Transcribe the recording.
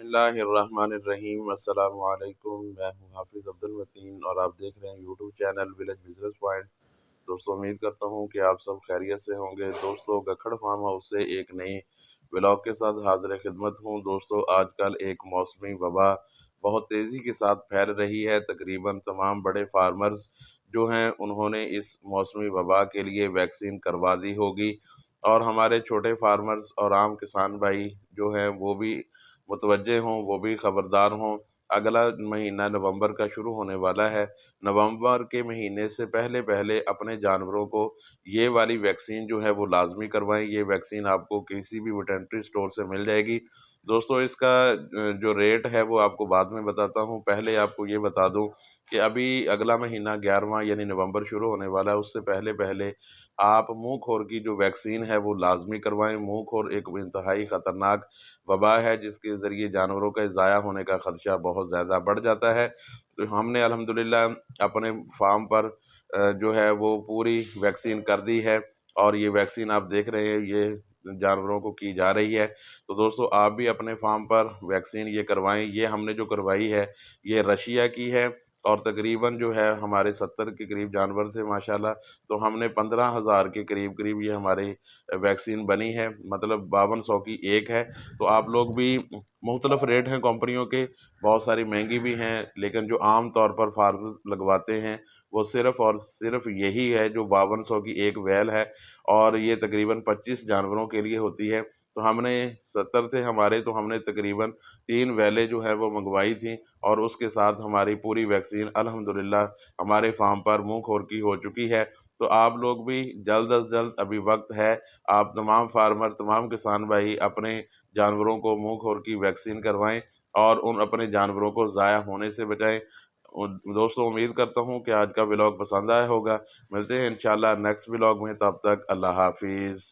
बिस्मिल्लाहिर्रहमानिर्रहीम। अस्सलाम वालेकुम। मैं हूं हाफिज़ अब्दुल मतीन और आप देख रहे हैं YouTube channel village business point. दोस्तों, उम्मीद करता हूं कि आप सब खैरियत से होंगे। दोस्तों, गखड़ फार्म हाउस से एक नई ब्लॉग के साथ हाजिर खिदमत हूं। दोस्तों, आजकल एक मौसमी वबा बहुत तेज़ी के साथ फैल रही है। तकरीबन तमाम बड़े फार्मर्स जो हैं उन्होंने इस मौसमी वबा के लिए वैक्सीन करवा दी होगी, और हमारे छोटे फार्मर्स और आम किसान भाई जो हैं वो भी मुतवज्जे हों, वो भी खबरदार हों। अगला महीना नवंबर का शुरू होने वाला है। नवंबर के महीने से पहले पहले अपने जानवरों को ये वाली वैक्सीन जो है वो लाजमी करवाएं। ये वैक्सीन आपको किसी भी वेटरनरी स्टोर से मिल जाएगी। दोस्तों, इसका जो रेट है वो आपको बाद में बताता हूँ। पहले आपको ये बता दूँ कि अभी अगला महीना 11वां यानी नवंबर शुरू होने वाला है। उससे पहले पहले आप मुंह खोर की जो वैक्सीन है वो लाजमी करवाएं। मुंह खोर एक इंतहाई ख़तरनाक वबा है जिसके ज़रिए जानवरों के ज़ाया होने का ख़दशा बहुत ज़्यादा बढ़ जाता है। तो हमने अल्हम्दुलिल्लाह अपने फार्म पर जो है वो पूरी वैक्सीन कर दी है, और ये वैक्सीन आप देख रहे हैं ये जानवरों को की जा रही है। तो दोस्तों, आप भी अपने फार्म पर वैक्सीन ये करवाएं। ये हमने जो करवाई है ये रशिया की है, और तकरीबन जो है हमारे 70 के करीब जानवर थे माशाल्लाह। तो हमने 15,000 के करीब करीब ये हमारी वैक्सीन बनी है, मतलब 5200 की एक है। तो आप लोग भी, मुख्तलिफ रेट हैं कंपनियों के, बहुत सारी महंगी भी हैं, लेकिन जो आम तौर पर फार्मर्स लगवाते हैं वो सिर्फ़ और सिर्फ यही है जो 5200 की एक वैल है, और ये तकरीबन 25 जानवरों के लिए होती है। तो हमने 70 थे हमारे, तो हमने तकरीबन 3 वैलें जो है वो मंगवाई थी, और उसके साथ हमारी पूरी वैक्सीन अल्हम्दुलिल्लाह हमारे फार्म पर मुंह खोर की हो चुकी है। तो आप लोग भी जल्द अज़ जल्द, अभी वक्त है, आप तमाम फार्मर, तमाम किसान भाई अपने जानवरों को मुंह खोर की वैक्सीन करवाएं, और उन अपने जानवरों को ज़ाया होने से बचाएं। दोस्तों, उम्मीद करता हूँ कि आज का व्लॉग पसंद आया होगा। मिलते हैं इंशाल्लाह नेक्स्ट व्लॉग में। तब तक अल्लाह हाफिज़।